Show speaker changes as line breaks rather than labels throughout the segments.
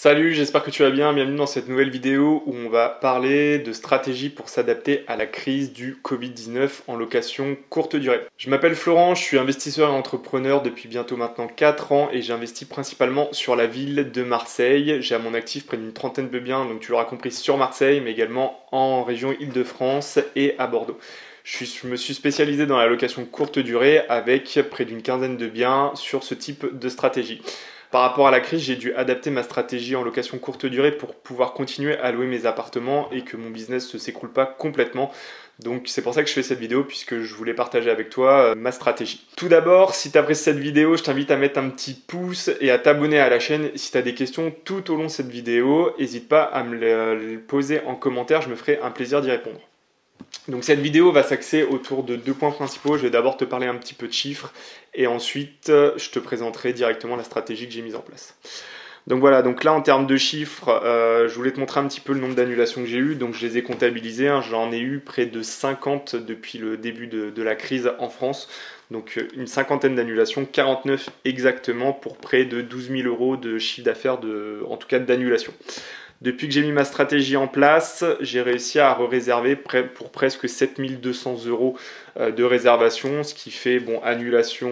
Salut, j'espère que tu vas bien. Bienvenue dans cette nouvelle vidéo où on va parler de stratégie pour s'adapter à la crise du Covid-19 en location courte durée. Je m'appelle Florent, je suis investisseur et entrepreneur depuis bientôt maintenant 4 ans et j'investis principalement sur la ville de Marseille. J'ai à mon actif près d'une trentaine de biens, donc tu l'auras compris, sur Marseille, mais également en région Île-de-France et à Bordeaux. Je me suis spécialisé dans la location courte durée avec près d'une quinzaine de biens sur ce type de stratégie. Par rapport à la crise, j'ai dû adapter ma stratégie en location courte durée pour pouvoir continuer à louer mes appartements et que mon business ne s'écroule pas complètement. Donc c'est pour ça que je fais cette vidéo puisque je voulais partager avec toi ma stratégie. Tout d'abord, si tu apprécies cette vidéo, je t'invite à mettre un petit pouce et à t'abonner à la chaîne. Si tu as des questions tout au long de cette vidéo, n'hésite pas à me les poser en commentaire, je me ferai un plaisir d'y répondre. Donc cette vidéo va s'axer autour de deux points principaux. Je vais d'abord te parler un petit peu de chiffres et ensuite je te présenterai directement la stratégie que j'ai mise en place. Donc voilà, donc là en termes de chiffres, je voulais te montrer un petit peu le nombre d'annulations que j'ai eu. Donc je les ai comptabilisées, j'en ai eu près de 50 depuis le début de la crise en France. Donc une cinquantaine d'annulations, 49 exactement pour près de 12 000 euros de chiffre d'affaires, en tout cas d'annulation. Depuis que j'ai mis ma stratégie en place, j'ai réussi à réserver pour presque 7200 euros de réservation, ce qui fait, bon, annulation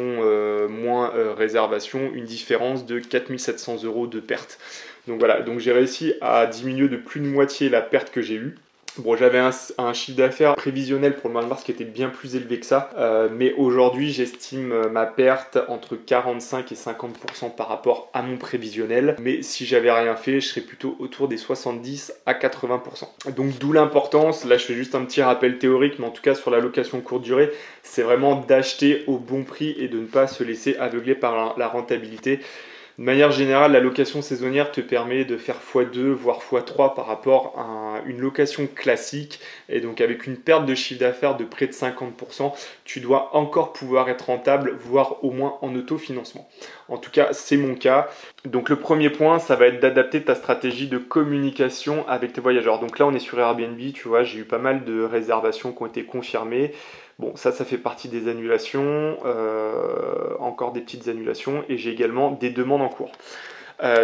moins réservation, une différence de 4700 euros de perte. Donc voilà, donc j'ai réussi à diminuer de plus de moitié la perte que j'ai eue. Bon, j'avais un chiffre d'affaires prévisionnel pour le mois de mars qui était bien plus élevé que ça, mais aujourd'hui j'estime ma perte entre 45 et 50% par rapport à mon prévisionnel, mais si j'avais rien fait, je serais plutôt autour des 70 à 80%. Donc d'où l'importance, là je fais juste un petit rappel théorique, mais en tout cas sur la location courte durée, c'est vraiment d'acheter au bon prix et de ne pas se laisser aveugler par la rentabilité. De manière générale, la location saisonnière te permet de faire x2 voire x3 par rapport à une location classique, et donc avec une perte de chiffre d'affaires de près de 50%, tu dois encore pouvoir être rentable, voire au moins en autofinancement. En tout cas, c'est mon cas. Donc le premier point, ça va être d'adapter ta stratégie de communication avec tes voyageurs. Donc là, on est sur Airbnb, tu vois, j'ai eu pas mal de réservations qui ont été confirmées. Bon, ça fait partie des annulations, encore des petites annulations, et j'ai également des demandes en cours.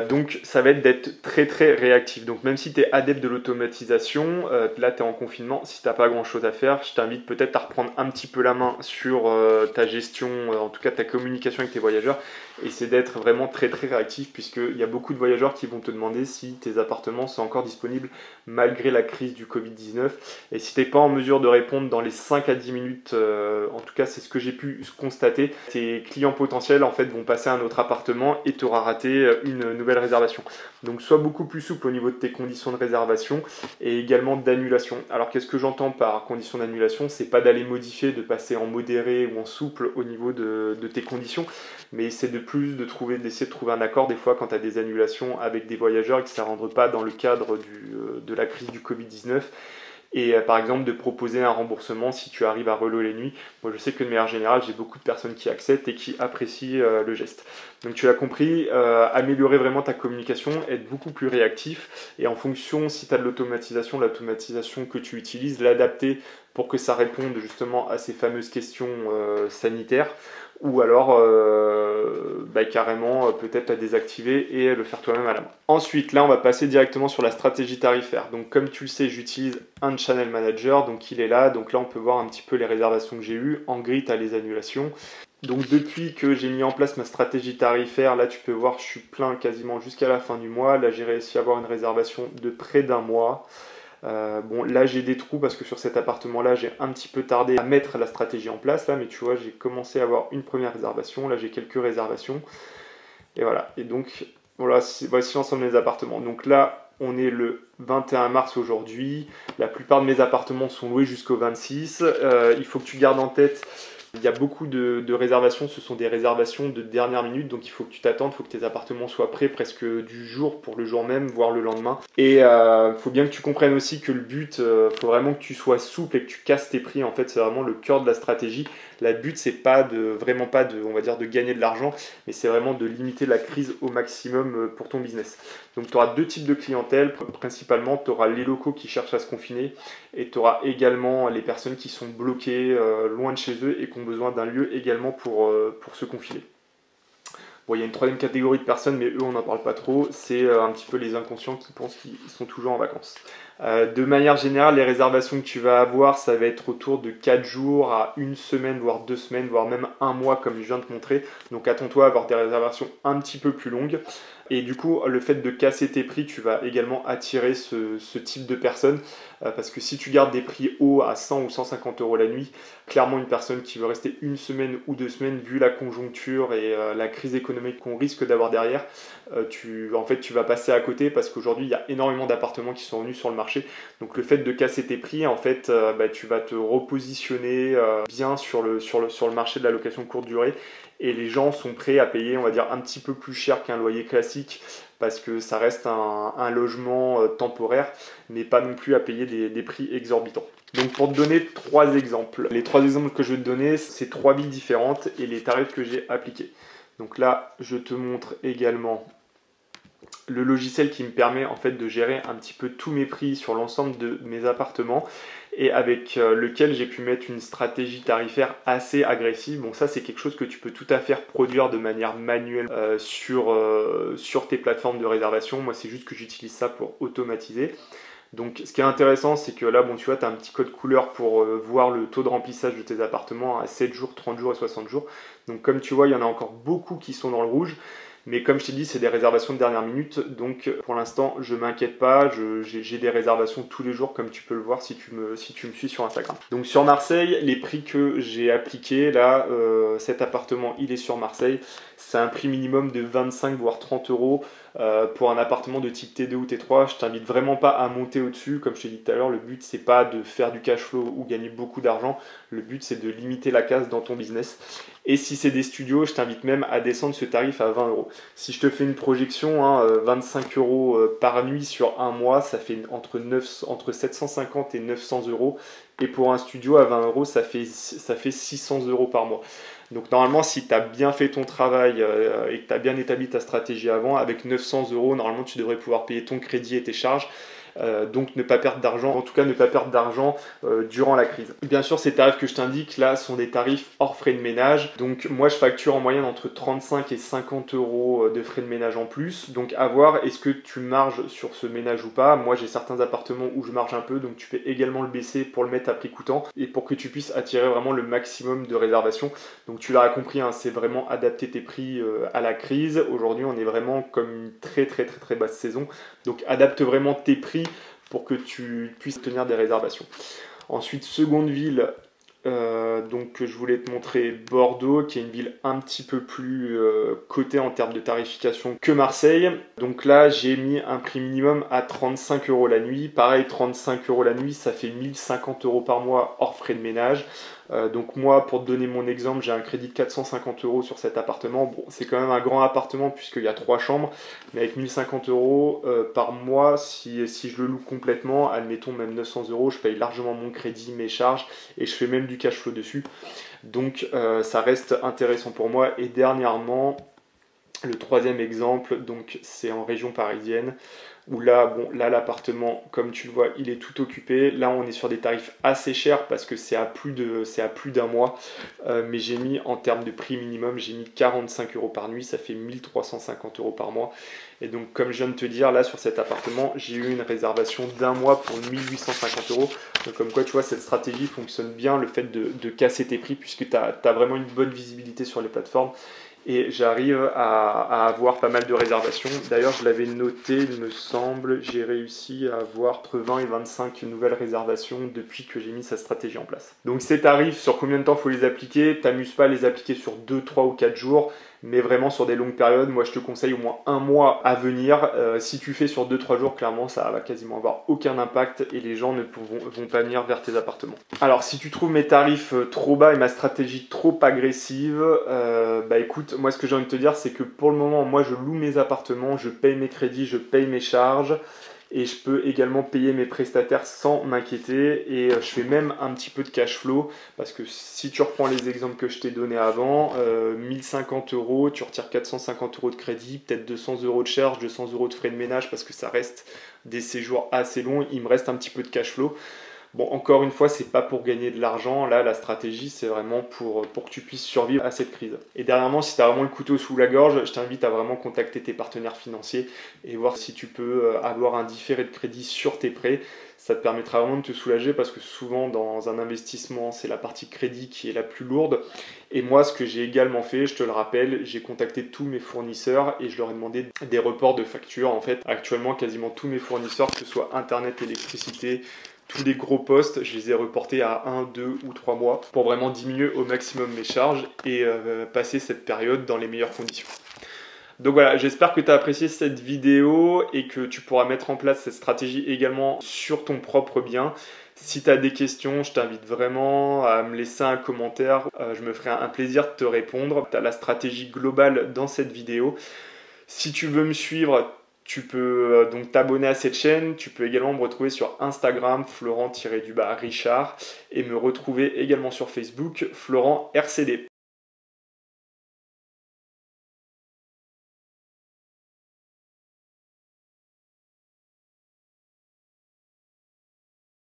Donc ça va être d'être très très réactif. Donc même si tu es adepte de l'automatisation, là tu es en confinement, si tu n'as pas grand chose à faire, je t'invite peut-être à reprendre un petit peu la main sur ta gestion, en tout cas ta communication avec tes voyageurs, et c'est d'être vraiment très très réactif, puisqu'il y a beaucoup de voyageurs qui vont te demander si tes appartements sont encore disponibles malgré la crise du Covid-19, et si tu n'es pas en mesure de répondre dans les 5 à 10 minutes, en tout cas c'est ce que j'ai pu constater, tes clients potentiels en fait vont passer à un autre appartement et tu auras raté une nouvelle réservation. Donc sois beaucoup plus souple au niveau de tes conditions de réservation et également d'annulation. Alors qu'est-ce que j'entends par conditions d'annulation? C'est pas d'aller modifier, de passer en modéré ou en souple au niveau de tes conditions, mais c'est d'essayer de trouver un accord des fois quand tu as des annulations avec des voyageurs et que ça ne rentre pas dans le cadre de la crise du Covid-19. Et par exemple de proposer un remboursement si tu arrives à relouer les nuits. Moi je sais que de manière générale j'ai beaucoup de personnes qui acceptent et qui apprécient le geste. Donc tu l'as compris, améliorer vraiment ta communication, être beaucoup plus réactif, et en fonction, si tu as de l'automatisation que tu utilises, l'adapter pour que ça réponde justement à ces fameuses questions sanitaires, ou alors carrément peut-être la désactiver et le faire toi-même à la main. Ensuite, là on va passer directement sur la stratégie tarifaire. Donc comme tu le sais, j'utilise un channel manager, donc il est là. Donc là on peut voir un petit peu les réservations que j'ai eues. En gris, tu as les annulations. Donc depuis que j'ai mis en place ma stratégie tarifaire, là tu peux voir, je suis plein quasiment jusqu'à la fin du mois. Là j'ai réussi à avoir une réservation de près d'un mois. Bon, là j'ai des trous parce que sur cet appartement là j'ai un petit peu tardé à mettre la stratégie en place là, mais tu vois, j'ai commencé à avoir une première réservation. Là j'ai quelques réservations et voilà. Et donc voilà, voici l'ensemble des appartements. Donc là on est le 21 mars aujourd'hui. La plupart de mes appartements sont loués jusqu'au 26. Il faut que tu gardes en tête, il y a beaucoup de réservations, ce sont des réservations de dernière minute, donc il faut que tu t'attendes, il faut que tes appartements soient prêts presque du jour pour le jour même, voire le lendemain. Et il faut bien que tu comprennes aussi que le but, faut vraiment que tu sois souple et que tu casses tes prix. En fait, c'est vraiment le cœur de la stratégie. Le but, c'est vraiment pas de, on va dire, de gagner de l'argent, mais c'est vraiment de limiter la crise au maximum pour ton business. Donc tu auras deux types de clientèle. Principalement, tu auras les locaux qui cherchent à se confiner, et tu auras également les personnes qui sont bloquées loin de chez eux et qui ont besoin d'un lieu également pour se confiner. Bon, il y a une troisième catégorie de personnes, mais eux, on n'en parle pas trop. C'est un petit peu les inconscients qui pensent qu'ils sont toujours en vacances. De manière générale, les réservations que tu vas avoir, ça va être autour de 4 jours à une semaine, voire 2 semaines, voire même un mois, comme je viens de te montrer. Donc attends-toi à avoir des réservations un petit peu plus longues. Et du coup, le fait de casser tes prix, tu vas également attirer ce type de personnes. Parce que si tu gardes des prix hauts à 100 ou 150 euros la nuit, clairement une personne qui veut rester une semaine ou 2 semaines, vu la conjoncture et la crise économique qu'on risque d'avoir derrière, tu vas passer à côté parce qu'aujourd'hui, il y a énormément d'appartements qui sont venus sur le marché. Donc le fait de casser tes prix, en fait, tu vas te repositionner bien sur le marché de la location courte durée. Et les gens sont prêts à payer, on va dire, un petit peu plus cher qu'un loyer classique parce que ça reste un logement temporaire, mais pas non plus à payer des prix exorbitants. Donc pour te donner 3 exemples, les 3 exemples que je vais te donner, c'est 3 villes différentes et les tarifs que j'ai appliqués. Donc là, je te montre également le logiciel qui me permet en fait de gérer un petit peu tous mes prix sur l'ensemble de mes appartements et avec lequel j'ai pu mettre une stratégie tarifaire assez agressive. Bon, ça c'est quelque chose que tu peux tout à fait produire de manière manuelle sur tes plateformes de réservation. Moi c'est juste que j'utilise ça pour automatiser. Donc ce qui est intéressant, c'est que là, bon, tu vois, tu as un petit code couleur pour voir le taux de remplissage de tes appartements à 7 jours, 30 jours et 60 jours. Donc comme tu vois, il y en a encore beaucoup qui sont dans le rouge. Mais comme je t'ai dit, c'est des réservations de dernière minute. Donc pour l'instant, je ne m'inquiète pas. J'ai des réservations tous les jours, comme tu peux le voir si tu me suis sur Instagram. Donc sur Marseille, les prix que j'ai appliqués, là, cet appartement, il est sur Marseille. C'est un prix minimum de 25 voire 30 euros. Pour un appartement de type T2 ou T3, je t'invite vraiment pas à monter au-dessus. Comme je t'ai dit tout à l'heure, le but c'est pas de faire du cash flow ou gagner beaucoup d'argent. Le but c'est de limiter la casse dans ton business. Et si c'est des studios, je t'invite même à descendre ce tarif à 20 euros. Si je te fais une projection, 25 euros par nuit sur un mois, ça fait entre 750 et 900 euros. Et pour un studio à 20 euros, ça fait 600 euros par mois. Donc normalement, si tu as bien fait ton travail et que tu as bien établi ta stratégie avant, avec 900 euros, normalement tu devrais pouvoir payer ton crédit et tes charges. Donc ne pas perdre d'argent, en tout cas ne pas perdre d'argent durant la crise. Bien sûr, ces tarifs que je t'indique là sont des tarifs hors frais de ménage. Donc moi je facture en moyenne entre 35 et 50 euros de frais de ménage en plus. Donc à voir, est-ce que tu marges sur ce ménage ou pas. Moi j'ai certains appartements où je marge un peu, donc tu peux également le baisser pour le mettre à prix coûtant et pour que tu puisses attirer vraiment le maximum de réservations. Donc tu l'auras compris, hein, c'est vraiment adapter tes prix à la crise. Aujourd'hui on est vraiment comme une très basse saison. Donc adapte vraiment tes prix pour que tu puisses tenir des réservations. Ensuite, seconde ville, donc je voulais te montrer Bordeaux, qui est une ville un petit peu plus cotée en termes de tarification que Marseille. Donc là, j'ai mis un prix minimum à 35 euros la nuit. Pareil, 35 euros la nuit, ça fait 1050 euros par mois hors frais de ménage. Donc moi, pour te donner mon exemple, j'ai un crédit de 450 euros sur cet appartement. Bon, c'est quand même un grand appartement puisqu'il y a 3 chambres, mais avec 1050 euros par mois, si je le loue complètement, admettons même 900 euros, je paye largement mon crédit, mes charges, et je fais même du cash flow dessus. Donc ça reste intéressant pour moi. Et dernièrement, le troisième exemple, donc c'est en région parisienne, où là, l'appartement, comme tu le vois, il est tout occupé. Là, on est sur des tarifs assez chers parce que c'est à plus d'un mois. Mais j'ai mis, en termes de prix minimum, j'ai mis 45 euros par nuit, ça fait 1350 euros par mois. Et donc, comme je viens de te dire, là, sur cet appartement, j'ai eu une réservation d'un mois pour 1850 euros. Donc, comme quoi, tu vois, cette stratégie fonctionne bien, le fait de casser tes prix, puisque tu as vraiment une bonne visibilité sur les plateformes. Et j'arrive à avoir pas mal de réservations. D'ailleurs, je l'avais noté, il me semble, j'ai réussi à avoir entre 20 et 25 nouvelles réservations depuis que j'ai mis cette stratégie en place. Donc ces tarifs, sur combien de temps il faut les appliquer? T'amuses pas à les appliquer sur 2, 3 ou 4 jours, mais vraiment sur des longues périodes. Moi, je te conseille au moins un mois à venir. Si tu fais sur 2-3 jours, clairement, ça va quasiment avoir aucun impact et les gens ne vont pas venir vers tes appartements. Alors, si tu trouves mes tarifs trop bas et ma stratégie trop agressive, bah écoute, moi, ce que j'ai envie de te dire, c'est que pour le moment, moi, je loue mes appartements, je paye mes crédits, je paye mes charges. Et je peux également payer mes prestataires sans m'inquiéter. Et je fais même un petit peu de cash flow. Parce que si tu reprends les exemples que je t'ai donnés avant, 1050 euros, tu retires 450 euros de crédit, peut-être 200 euros de charge, 200 euros de frais de ménage parce que ça reste des séjours assez longs. Il me reste un petit peu de cash flow. Bon, encore une fois, c'est pas pour gagner de l'argent. Là, la stratégie, c'est vraiment pour que tu puisses survivre à cette crise. Et dernièrement, si tu as vraiment le couteau sous la gorge, je t'invite à vraiment contacter tes partenaires financiers et voir si tu peux avoir un différé de crédit sur tes prêts. Ça te permettra vraiment de te soulager parce que souvent, dans un investissement, c'est la partie crédit qui est la plus lourde. Et moi, ce que j'ai également fait, je te le rappelle, j'ai contacté tous mes fournisseurs et je leur ai demandé des reports de factures. En fait, actuellement, quasiment tous mes fournisseurs, que ce soit Internet, électricité, tous les gros postes, je les ai reportés à 1, 2 ou 3 mois pour vraiment diminuer au maximum mes charges et passer cette période dans les meilleures conditions. Donc voilà, j'espère que tu as apprécié cette vidéo et que tu pourras mettre en place cette stratégie également sur ton propre bien. Si tu as des questions, je t'invite vraiment à me laisser un commentaire. Je me ferai un plaisir de te répondre. Tu as la stratégie globale dans cette vidéo. Si tu veux me suivre, tu peux donc t'abonner à cette chaîne. Tu peux également me retrouver sur Instagram, Florent-Richard, et me retrouver également sur Facebook, Florent RCD.